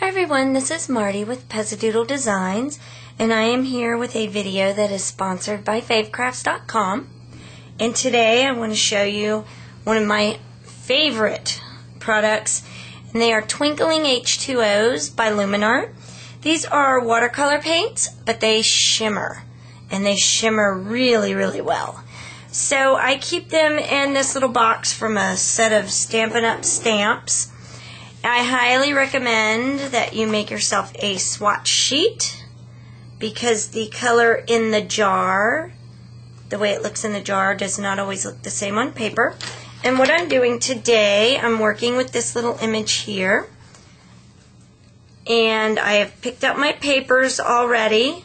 Hi everyone, this is Marty with Pezzadoodle Designs, and I am here with a video that is sponsored by favecrafts.com. And today I want to show you one of my favorite products, and they are Twinkling H2Os by Luminart. These are watercolor paints, but they shimmer, and they shimmer really, really well. So I keep them in this little box from a set of Stampin' Up! Stamps. I highly recommend that you make yourself a swatch sheet because the color in the jar, the way it looks in the jar, does not always look the same on paper. And what I'm doing today, I'm working with this little image here. And I have picked up my papers already.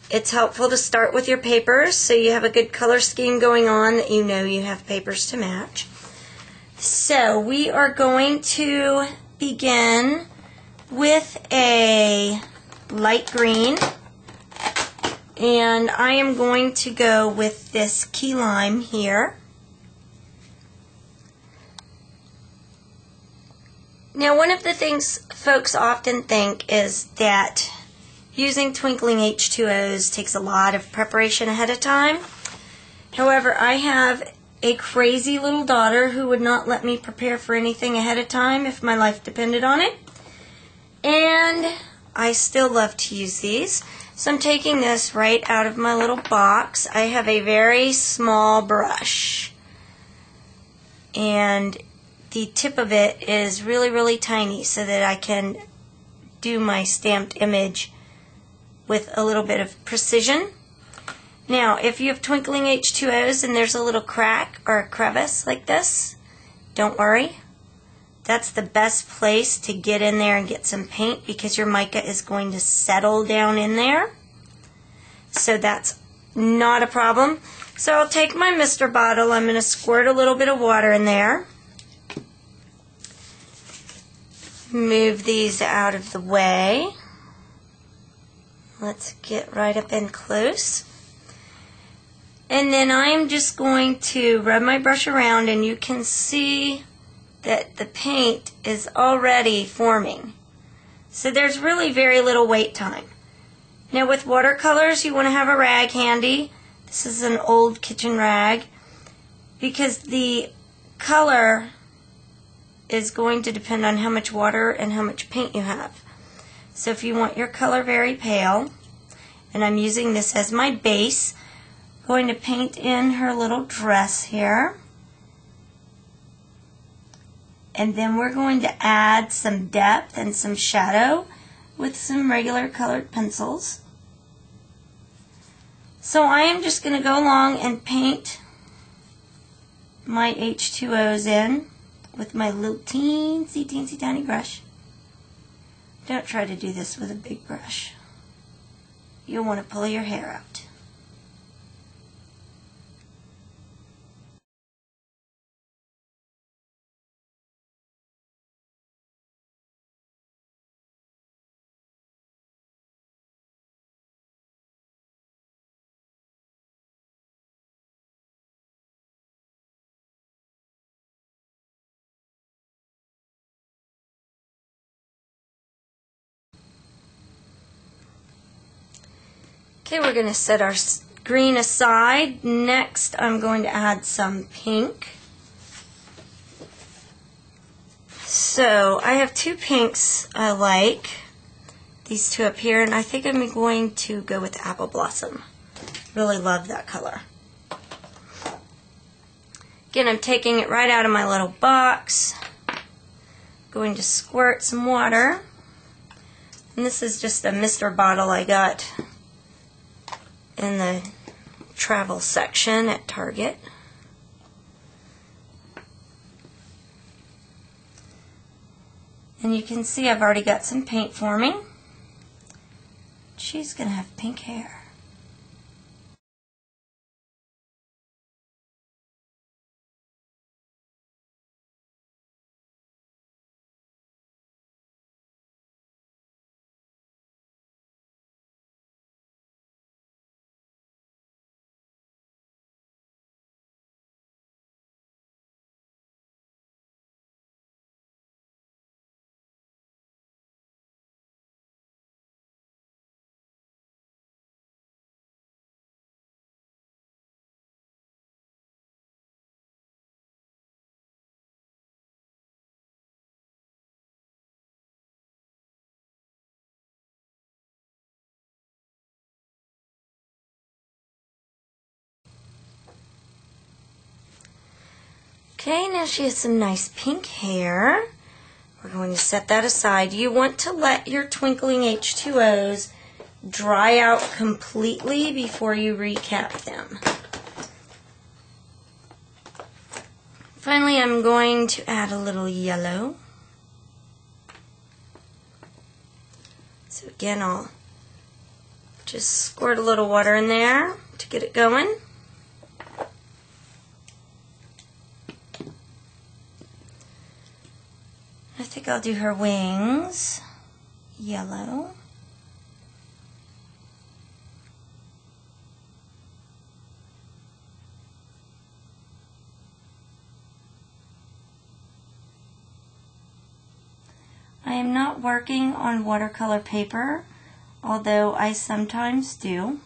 It's helpful to start with your papers so you have a good color scheme going on that you know you have papers to match. So we are going to begin with a light green, and I am going to go with this key lime here. Now, one of the things folks often think is that using Twinkling H2Os takes a lot of preparation ahead of time. However, I have a crazy little daughter who would not let me prepare for anything ahead of time if my life depended on it. And I still love to use these. So I'm taking this right out of my little box. I have a very small brush, and the tip of it is really, really tiny so that I can do my stamped image with a little bit of precision. Now, if you have Twinkling H2Os and there's a little crack or a crevice like this, don't worry. That's the best place to get in there and get some paint because your mica is going to settle down in there. So that's not a problem. So I'll take my mister bottle. I'm going to squirt a little bit of water in there. Move these out of the way. Let's get right up in close. And then I'm just going to rub my brush around, and you can see that the paint is already forming. So there's really very little wait time. Now with watercolors, you want to have a rag handy. This is an old kitchen rag because the color is going to depend on how much water and how much paint you have. So if you want your color very pale, and I'm using this as my base, going to paint in her little dress here, and then we're going to add some depth and some shadow with some regular colored pencils. So I am just going to go along and paint my H2Os in with my little teensy tiny brush. Don't try to do this with a big brush. You'll want to pull your hair out. Okay, we're going to set our green aside. Next, I'm going to add some pink. So, I have two pinks I like. These two up here, and I think I'm going to go with Apple Blossom. Really love that color. Again, I'm taking it right out of my little box. Going to squirt some water. And this is just a mister bottle I got in the travel section at Target. And you can see I've already got some paint forming. She's going to have pink hair. Okay, now she has some nice pink hair. We're going to set that aside. You want to let your Twinkling H2Os dry out completely before you recap them. Finally, I'm going to add a little yellow. So again, I'll just squirt a little water in there to get it going. I think I'll do her wings yellow. I am not working on watercolor paper, although I sometimes do.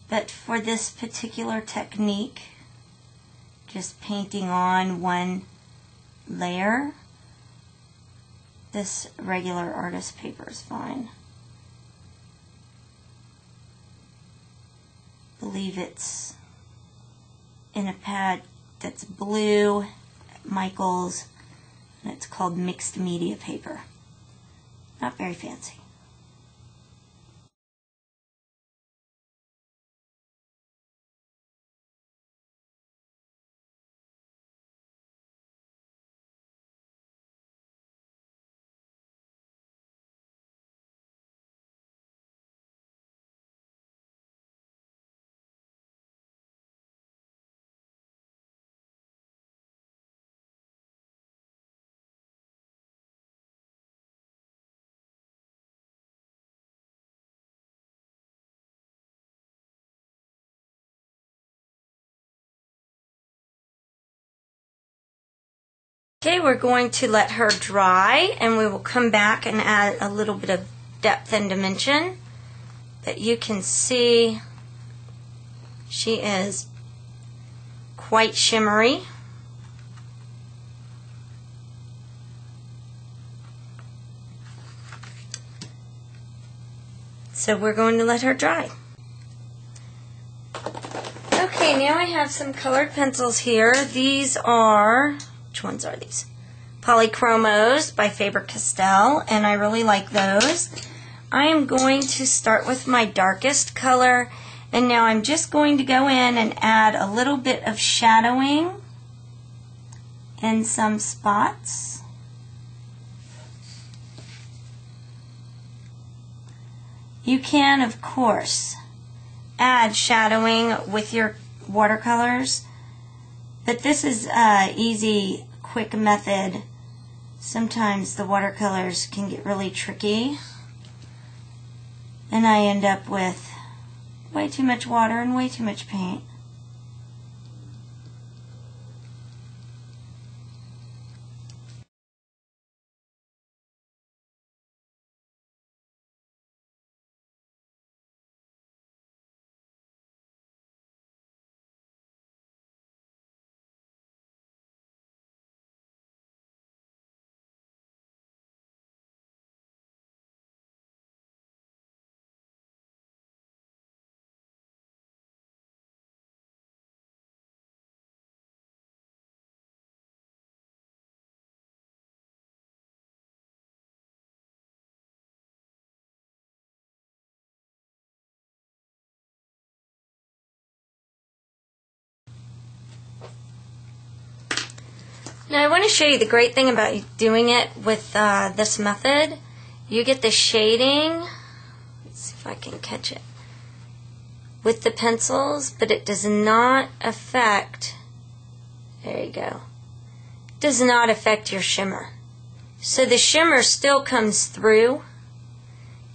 But for this particular technique, just painting on one layer, this regular artist paper is fine. I believe it's in a pad that's blue, Michaels, and it's called mixed media paper. Not very fancy. Okay, we're going to let her dry, and we will come back and add a little bit of depth and dimension. But you can see she is quite shimmery. So we're going to let her dry. Okay, now I have some colored pencils here. These are, which ones are these? Polychromos by Faber-Castell, and I really like those. I am going to start with my darkest color, and now I'm just going to go in and add a little bit of shadowing in some spots. You can, of course, add shadowing with your watercolors, but this is an easy, quick method. Sometimes the watercolors can get really tricky, and I end up with way too much water and way too much paint. Now I want to show you the great thing about doing it with this method. You get the shading, let's see if I can catch it, with the pencils, but it does not affect, there you go, does not affect your shimmer. So the shimmer still comes through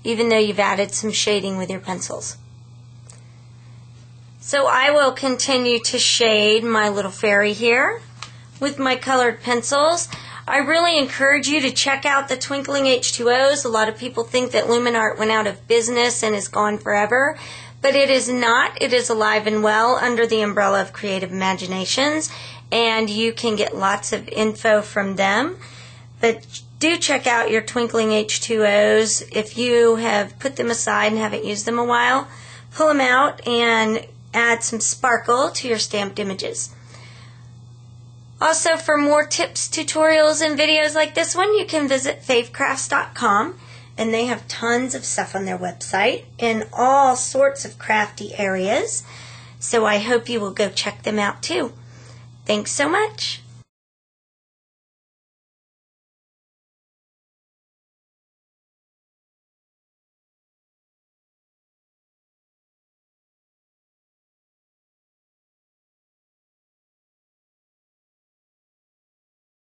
even though you've added some shading with your pencils. So I will continue to shade my little fairy here with my colored pencils. I really encourage you to check out the Twinkling H2Os. A lot of people think that Luminart went out of business and is gone forever, but it is not. It is alive and well under the umbrella of Creative Imaginations, and you can get lots of info from them. But do check out your Twinkling H2Os. If you have put them aside and haven't used them a while, pull them out and add some sparkle to your stamped images. Also, for more tips, tutorials, and videos like this one, you can visit favecrafts.com, and they have tons of stuff on their website in all sorts of crafty areas. So I hope you will go check them out too. Thanks so much.